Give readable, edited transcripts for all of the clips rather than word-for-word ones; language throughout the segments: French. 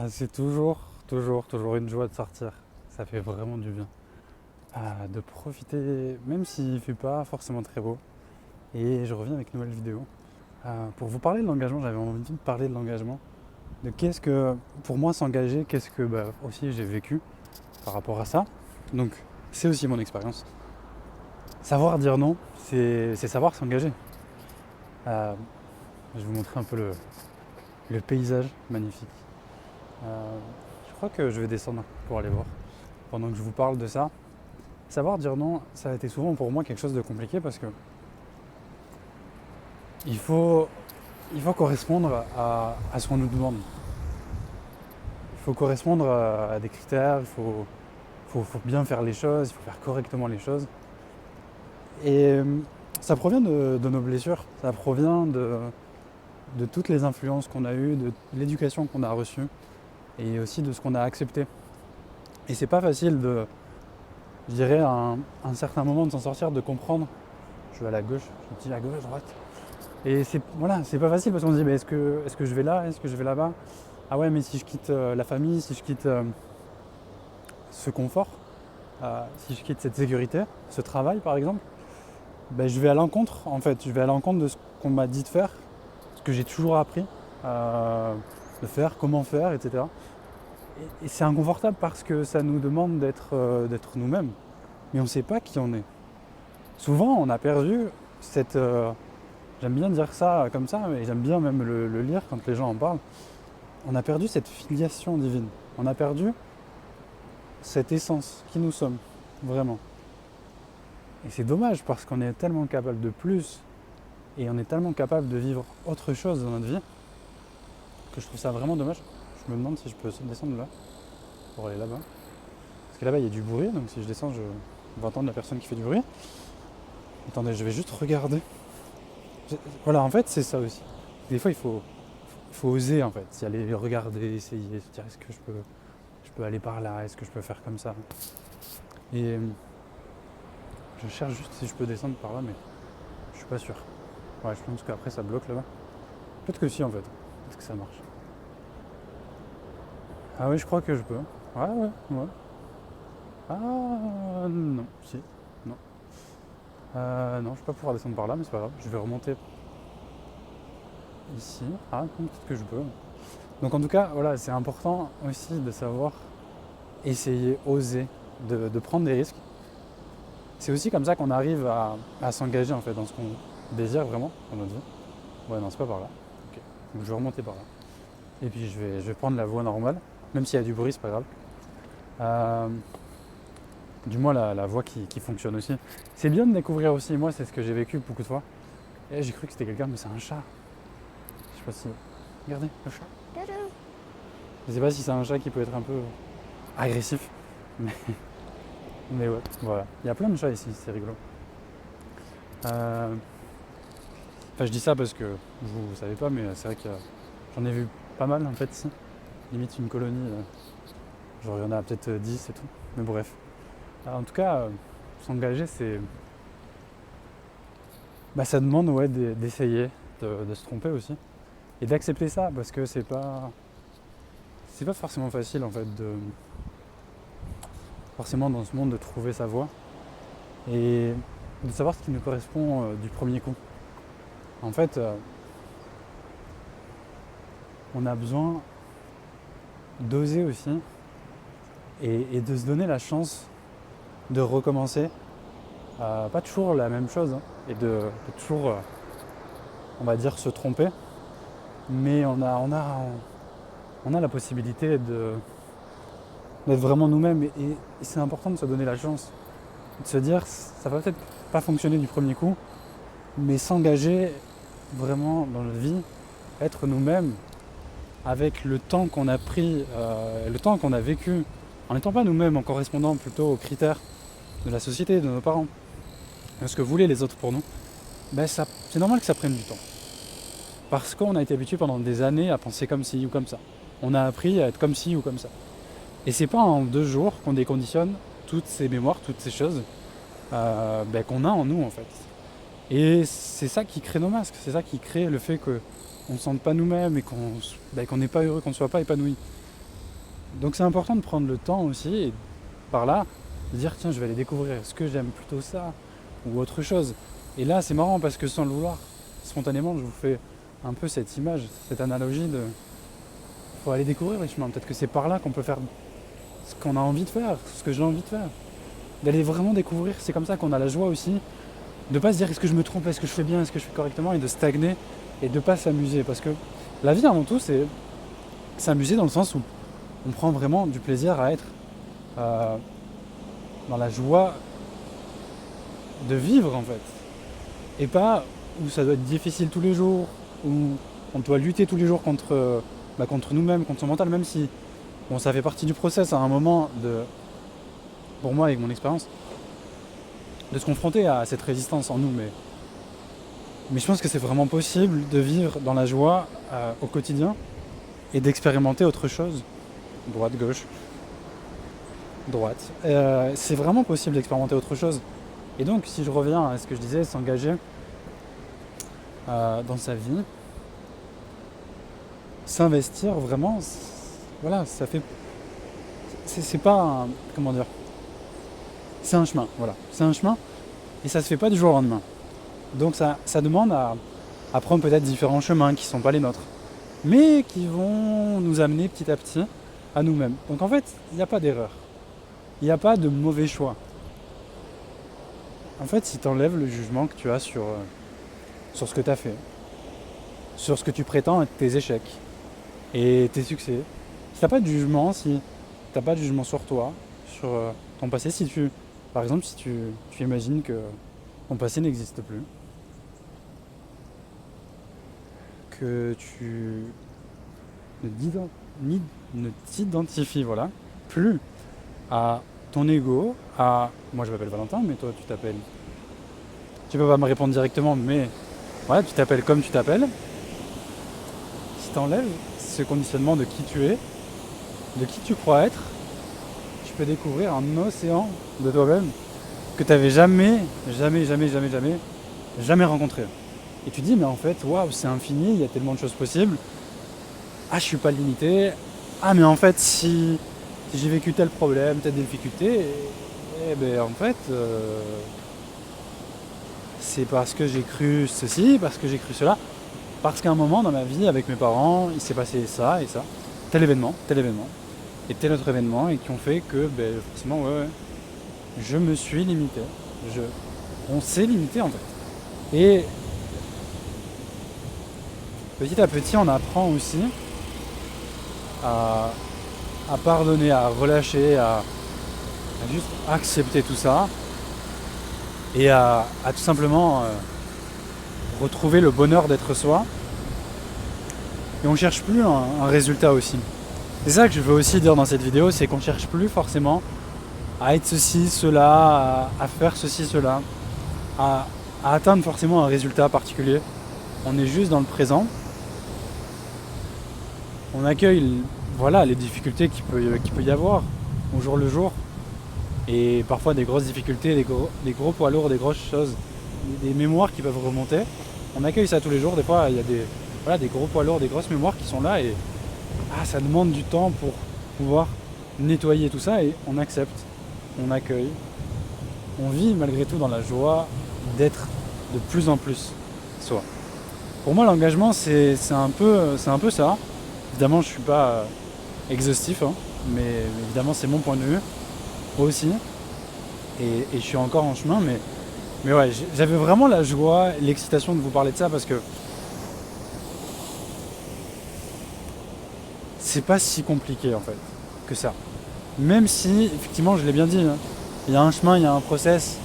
C'est toujours une joie de sortir. Ça fait vraiment du bien. De profiter, même s'il ne fait pas forcément très beau. Et je reviens avec une nouvelle vidéo. Pour vous parler de l'engagement, j'avais envie de parler de l'engagement. De qu'est-ce que, pour moi, s'engager, qu'est-ce que aussi j'ai vécu par rapport à ça. Donc, c'est aussi mon expérience. Savoir dire non, c'est savoir s'engager. Euh, je vais vous montrer un peu le paysage magnifique. Je crois que je vais descendre pour aller voir. Pendant que je vous parle de ça, savoir dire non, ça a été souvent pour moi quelque chose de compliqué parce que il faut, il faut correspondre à ce qu'on nous demande. Il faut correspondre à des critères, faut bien faire les choses, il faut faire correctement les choses. Et ça provient de nos blessures, ça provient de toutes les influences qu'on a eues, de l'éducation qu'on a reçue et aussi de ce qu'on a accepté. Et c'est pas facile je dirais, à un certain moment de s'en sortir, de comprendre. Je vais à la gauche, je me dis à gauche, à droite. Et c'est pas facile parce qu'on se dit, mais est-ce que je vais là, est-ce que je vais là-bas? Ah ouais, mais si je quitte la famille, si je quitte ce confort, si je quitte cette sécurité, ce travail par exemple, ben, je vais à l'encontre en fait, je vais à l'encontre de ce qu'on m'a dit de faire, ce que j'ai toujours appris de faire, comment faire, etc. Et c'est inconfortable parce que ça nous demande d'être nous-mêmes, mais on ne sait pas qui on est. Souvent, on a perdu cette. J'aime bien dire ça comme ça, mais j'aime bien même le lire quand les gens en parlent. On a perdu cette filiation divine. On a perdu cette essence qui nous sommes, vraiment. Et c'est dommage parce qu'on est tellement capable de plus et on est tellement capable de vivre autre chose dans notre vie que je trouve ça vraiment dommage. Je me demande si je peux descendre là pour aller là-bas. Parce que là-bas il y a du bruit, donc si je descends, je vais entendre la personne qui fait du bruit. Attendez, je vais juste regarder. Voilà, en fait, c'est ça aussi. Des fois, il faut oser, en fait. Y aller regarder, essayer, se dire est-ce que je peux aller par là, est-ce que je peux faire comme ça. Et je cherche juste si je peux descendre par là, mais je suis pas sûr. Ouais, je pense qu'après, ça bloque là-bas. Peut-être que si, en fait. Peut-être que ça marche. Ah oui, je crois que je peux. Ouais, ouais, ouais. Ah non, si. Non. Non, je vais pas pouvoir descendre par là, mais c'est pas grave. Je vais remonter ici. Ah, peut-être que je peux. Donc en tout cas, voilà, c'est important aussi de savoir essayer, oser, de prendre des risques. C'est aussi comme ça qu'on arrive à s'engager en fait dans ce qu'on désire vraiment dans notre vie. Ouais, non, c'est pas par là. Ok. Donc je vais remonter par là. Et puis je vais prendre la voie normale, même s'il y a du bruit, c'est pas grave. Euh, du moins la voie qui fonctionne aussi. C'est bien de découvrir aussi, moi c'est ce que j'ai vécu beaucoup de fois. Et j'ai cru que c'était quelqu'un, mais c'est un chat. Je sais pas si. Regardez, le chat. Je sais pas si c'est un chat qui peut être un peu agressif. Mais, mais ouais, voilà. Il y a plein de chats ici, c'est rigolo. Enfin, je dis ça parce que vous savez pas, mais c'est vrai que j'en ai vu pas mal en fait ici. Limite une colonie, genre il y en a peut-être 10 et tout. Mais bref. En tout cas, s'engager, ça demande ouais, d'essayer, de se tromper aussi. Et d'accepter ça, parce que c'est pas forcément facile en fait forcément dans ce monde de trouver sa voie et de savoir ce qui nous correspond du premier coup. En fait, on a besoin d'oser aussi et de se donner la chance de recommencer. Pas toujours la même chose hein, et de toujours, on va dire, se tromper, mais on a la possibilité d'être vraiment nous-mêmes et c'est important de se donner la chance, de se dire ça va peut-être pas fonctionner du premier coup, mais s'engager vraiment dans notre vie, être nous-mêmes avec le temps qu'on a pris, le temps qu'on a vécu, en n'étant pas nous-mêmes, en correspondant plutôt aux critères de la société, de nos parents, de ce que voulaient les autres pour nous, c'est normal que ça prenne du temps. Parce qu'on a été habitué pendant des années à penser comme ci ou comme ça. On a appris à être comme ci ou comme ça. Et c'est pas en 2 jours qu'on déconditionne toutes ces mémoires, toutes ces choses qu'on a en nous en fait. Et c'est ça qui crée nos masques, c'est ça qui crée le fait qu'on ne se sente pas nous-mêmes et qu'on n'est pas heureux, qu'on ne soit pas épanoui. Donc c'est important de prendre le temps aussi, et par là, de dire tiens, je vais aller découvrir, est-ce que j'aime plutôt ça ou autre chose. Et là, c'est marrant parce que sans le vouloir, spontanément, je vous fais un peu cette image, cette analogie de faut aller découvrir les chemins. Peut-être que c'est par là qu'on peut faire ce qu'on a envie de faire, ce que j'ai envie de faire. D'aller vraiment découvrir, c'est comme ça qu'on a la joie aussi, de ne pas se dire est-ce que je me trompe, est-ce que je fais bien, est-ce que je fais correctement, et de stagner et de ne pas s'amuser. Parce que la vie avant tout, c'est s'amuser dans le sens où on prend vraiment du plaisir à être euh, dans la joie de vivre en fait. Et pas où ça doit être difficile tous les jours, où on doit lutter tous les jours contre nous-mêmes, contre son mental, même si bon, ça fait partie du process à un moment pour moi avec mon expérience, de se confronter à cette résistance en nous. Mais je pense que c'est vraiment possible de vivre dans la joie au quotidien et d'expérimenter autre chose. Droite, gauche, droite. C'est vraiment possible d'expérimenter autre chose. Et donc, si je reviens à ce que je disais, s'engager dans sa vie, s'investir vraiment, voilà, ça fait. C'est pas un, comment dire. C'est un chemin, voilà. C'est un chemin et ça se fait pas du jour au lendemain. Donc ça demande à prendre peut-être différents chemins qui sont pas les nôtres, mais qui vont nous amener petit à petit à nous-mêmes. Donc en fait, il n'y a pas d'erreur. Il n'y a pas de mauvais choix. En fait, si tu enlèves le jugement que tu as sur ce que tu as fait, sur ce que tu prétends être tes échecs et tes succès, si tu n'as pas de jugement, si tu n'as pas de jugement sur toi, sur ton passé, par exemple, si tu imagines que ton passé n'existe plus, que tu ne t'identifies voilà, plus à ton ego, moi je m'appelle Valentin, mais toi tu t'appelles. Tu peux pas me répondre directement, mais voilà, tu t'appelles comme tu t'appelles. Si tu enlèves ce conditionnement de qui tu es, de qui tu crois être, tu peux découvrir un océan de toi-même que tu n'avais jamais rencontré. Et tu dis, mais en fait, waouh, c'est infini, il y a tellement de choses possibles. Ah, je suis pas limité. Ah, mais en fait, si j'ai vécu tel problème, telle difficulté, ben en fait, c'est parce que j'ai cru ceci, parce que j'ai cru cela, parce qu'à un moment dans ma vie, avec mes parents, il s'est passé ça et ça, tel événement, et tel autre événement, et qui ont fait que, ben, forcément, ouais, je me suis limité. On s'est limité en fait. Et petit à petit, on apprend aussi à pardonner, à relâcher, à juste accepter tout ça et à tout simplement retrouver le bonheur d'être soi. Et on ne cherche plus un résultat aussi. C'est ça que je veux aussi dire dans cette vidéo, c'est qu'on ne cherche plus forcément à être ceci, cela, à faire ceci, cela, à atteindre forcément un résultat particulier. On est juste dans le présent. On accueille les difficultés qu'il peut y avoir au jour le jour. Et parfois des grosses difficultés, des gros poids lourds, des grosses choses, des mémoires qui peuvent remonter. On accueille ça tous les jours. Des fois, il y a des gros poids lourds, des grosses mémoires qui sont là. Et ça demande du temps pour pouvoir nettoyer tout ça. Et on accepte, on accueille. On vit malgré tout dans la joie d'être de plus en plus soi. Pour moi, l'engagement, c'est un peu ça. Évidemment, je ne suis pas exhaustif, mais évidemment, c'est mon point de vue aussi. Et je suis encore en chemin, mais ouais, j'avais vraiment la joie, l'excitation de vous parler de ça parce que c'est pas si compliqué en fait que ça. Même si, effectivement, je l'ai bien dit, il y a un chemin, il y a un process,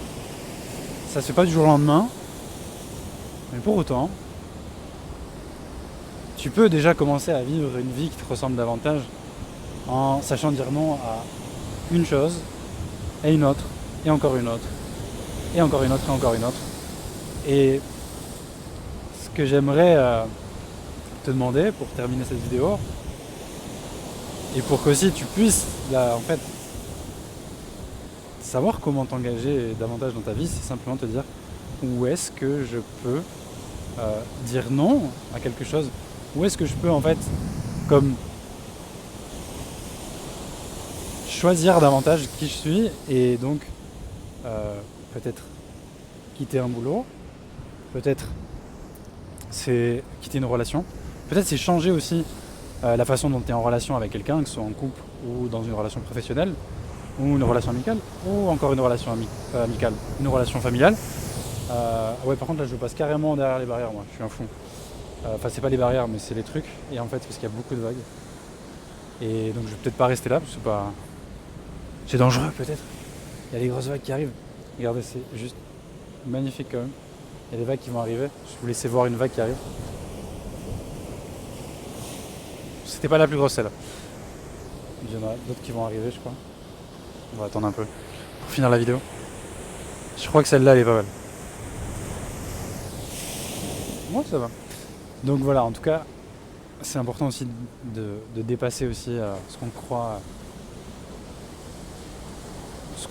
ça se fait pas du jour au lendemain, mais pour autant, tu peux déjà commencer à vivre une vie qui te ressemble davantage en sachant dire non à une chose et une autre, et encore une autre, et encore une autre, et encore une autre. Et ce que j'aimerais te demander pour terminer cette vidéo, et pour qu'aussi tu puisses en fait savoir comment t'engager davantage dans ta vie, c'est simplement te dire où est-ce que je peux dire non à quelque chose, où est-ce que je peux en fait comme choisir davantage qui je suis et donc peut-être quitter un boulot, peut-être c'est quitter une relation, peut-être c'est changer aussi la façon dont tu es en relation avec quelqu'un, que ce soit en couple ou dans une relation professionnelle, ou une relation amicale, ou encore une relation amicale, une relation familiale. Ouais, par contre là je passe carrément derrière les barrières, moi je suis un fou. Enfin c'est pas les barrières mais c'est les trucs, et en fait parce qu'il y a beaucoup de vagues. Et donc je vais peut-être pas rester là parce que c'est pas... C'est dangereux peut-être. Il y a les grosses vagues qui arrivent. Regardez, c'est juste magnifique quand même. Il y a des vagues qui vont arriver. Je vous laisser voir une vague qui arrive. C'était pas la plus grosse celle-là. Il y en a d'autres qui vont arriver je crois. On va attendre un peu pour finir la vidéo. Je crois que celle-là elle est pas mal. Moi ça va. Donc voilà, en tout cas, c'est important aussi de dépasser aussi ce qu'on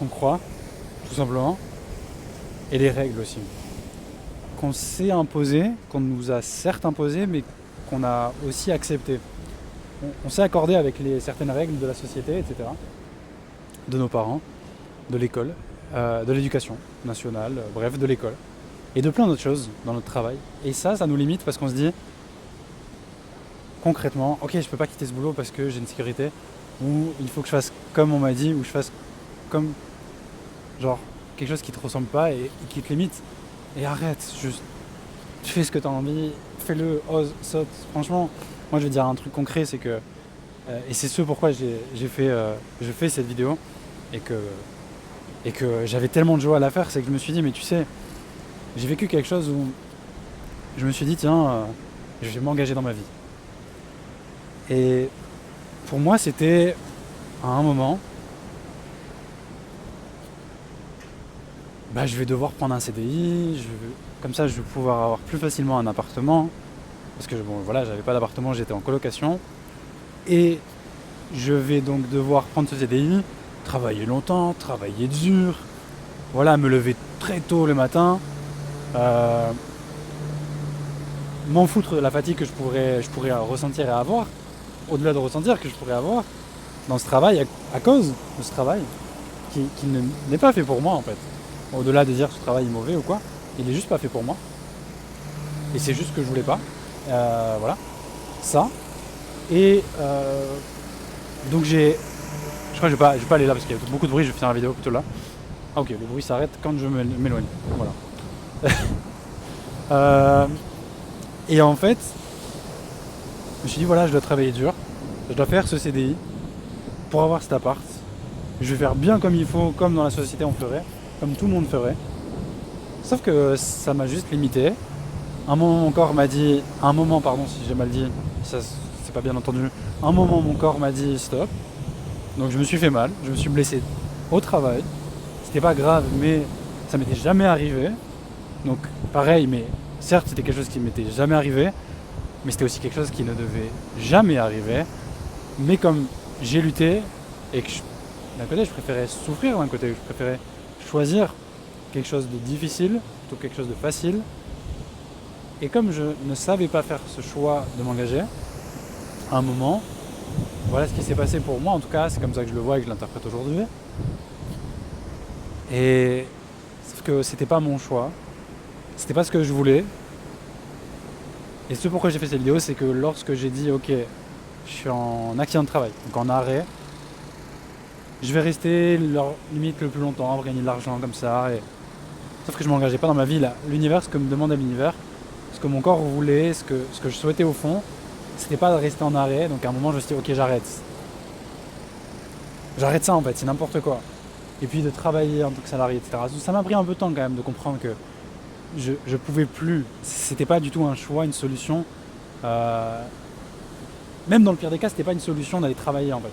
croit, tout simplement, et les règles aussi. Qu'on s'est imposées, qu'on nous a certes imposées, mais qu'on a aussi acceptées. On s'est accordé avec certaines règles de la société, etc., de nos parents, de l'école, de l'éducation nationale, bref, de l'école, et de plein d'autres choses dans notre travail. Et ça nous limite parce qu'on se dit, concrètement, ok, je peux pas quitter ce boulot parce que j'ai une sécurité, ou il faut que je fasse comme on m'a dit, ou je fasse comme genre quelque chose qui te ressemble pas et qui te limite. Et arrête, juste fais ce que tu as envie, fais-le, ose, saute. Franchement, moi je vais dire un truc concret, c'est que et c'est ce pourquoi je fais cette vidéo et que j'avais tellement de joie à la faire, c'est que je me suis dit mais tu sais, j'ai vécu quelque chose où je me suis dit tiens, je vais m'engager dans ma vie. Et pour moi c'était à un moment, je vais devoir prendre un CDI, comme ça je vais pouvoir avoir plus facilement un appartement, parce que bon voilà, j'avais pas d'appartement, j'étais en colocation, et je vais donc devoir prendre ce CDI, travailler longtemps, travailler dur, voilà, me lever très tôt le matin, m'en foutre de la fatigue que je pourrais ressentir et avoir, au-delà de ressentir que je pourrais avoir dans ce travail, à cause de ce travail qui n'est pas fait pour moi en fait. Au-delà de dire que ce travail est mauvais ou quoi, il est juste pas fait pour moi. Et c'est juste que je voulais pas. Voilà. Ça. Et donc je crois que je vais pas aller là parce qu'il y a beaucoup de bruit, je vais finir la vidéo plutôt là. Ah ok, le bruit s'arrête quand je m'éloigne. Voilà. Et en fait, je me suis dit voilà, je dois travailler dur, je dois faire ce CDI pour avoir cet appart. Je vais faire bien comme il faut, comme dans la société on ferait, comme tout le monde ferait. Sauf que ça m'a juste limité. Un moment mon corps m'a dit, si j'ai mal dit, ça c'est pas bien entendu, un moment mon corps m'a dit stop. Donc je me suis fait mal, je me suis blessé au travail. C'était pas grave mais ça m'était jamais arrivé. Donc pareil, mais certes c'était quelque chose qui m'était jamais arrivé, mais c'était aussi quelque chose qui ne devait jamais arriver. Mais comme j'ai lutté et que d'un côté je préférais souffrir, d'un côté je préférais choisir quelque chose de difficile plutôt que quelque chose de facile. Et comme je ne savais pas faire ce choix de m'engager, à un moment, voilà ce qui s'est passé pour moi, en tout cas, c'est comme ça que je le vois et que je l'interprète aujourd'hui. Et sauf que c'était pas mon choix, c'était pas ce que je voulais. Et ce pourquoi j'ai fait cette vidéo, c'est que lorsque j'ai dit ok, je suis en accident de travail, donc en arrêt, je vais rester limite le plus longtemps, pour gagner de l'argent comme ça. Sauf que je m'engageais pas dans ma vie là. L'univers, ce que me demandait l'univers, ce que mon corps voulait, ce que je souhaitais au fond, c'était pas de rester en arrêt. Donc à un moment je me suis dit ok, j'arrête ça en fait, c'est n'importe quoi. Et puis de travailler en tant que salarié, etc. Ça m'a pris un peu de temps quand même de comprendre que je pouvais plus, c'était pas du tout un choix, une solution. Même dans le pire des cas, c'était pas une solution d'aller travailler en fait.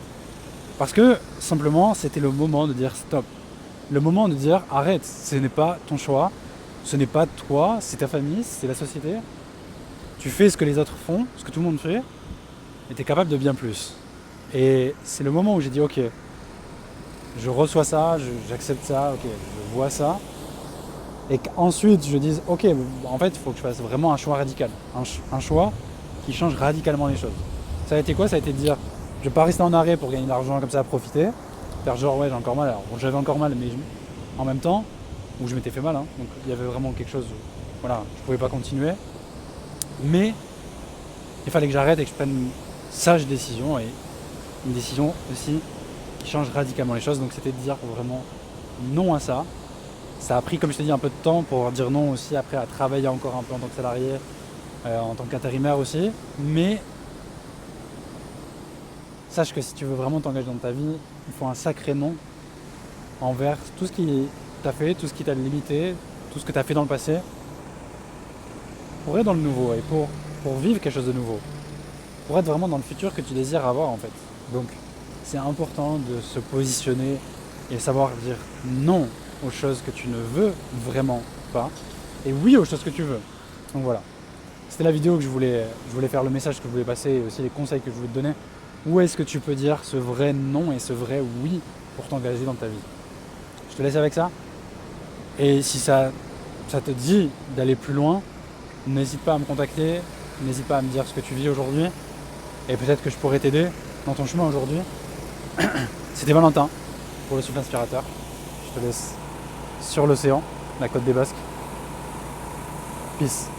Parce que simplement c'était le moment de dire stop. Le moment de dire arrête, ce n'est pas ton choix, ce n'est pas toi, c'est ta famille, c'est la société. Tu fais ce que les autres font, ce que tout le monde fait, et tu es capable de bien plus. Et c'est le moment où j'ai dit ok, je reçois ça, j'accepte ça, ok, je vois ça. Et qu'ensuite je dise ok, en fait il faut que je fasse vraiment un choix radical. Un choix qui change radicalement les choses. Ça a été quoi? Ça a été de dire je ne vais pas rester en arrêt pour gagner de l'argent comme ça à profiter. faire genre ouais j'ai encore mal. Alors bon, j'avais encore mal, mais en même temps, où je m'étais fait mal, hein, donc il y avait vraiment quelque chose où voilà, je pouvais pas continuer. Mais il fallait que j'arrête et que je prenne une sage décision, et une décision aussi qui change radicalement les choses. Donc c'était de dire vraiment non à ça. Ça a pris, comme je t'ai dit, un peu de temps pour dire non aussi après à travailler encore un peu en tant que salarié, en tant qu'intérimaire aussi. Mais sache que si tu veux vraiment t'engager dans ta vie, il faut un sacré non envers tout ce qui t'a fait, tout ce qui t'a limité, tout ce que tu as fait dans le passé, pour être dans le nouveau et pour vivre quelque chose de nouveau, pour être vraiment dans le futur que tu désires avoir en fait. Donc c'est important de se positionner et savoir dire non aux choses que tu ne veux vraiment pas et oui aux choses que tu veux. Donc voilà, c'était la vidéo que je voulais faire, le message que je voulais passer et aussi les conseils que je voulais te donner. Où est-ce que tu peux dire ce vrai non et ce vrai oui pour t'engager dans ta vie? Je te laisse avec ça. Et si ça te dit d'aller plus loin, n'hésite pas à me contacter, n'hésite pas à me dire ce que tu vis aujourd'hui. Et peut-être que je pourrais t'aider dans ton chemin aujourd'hui. C'était Valentin pour le Souffle Inspirateur. Je te laisse sur l'océan, la côte des Basques. Peace.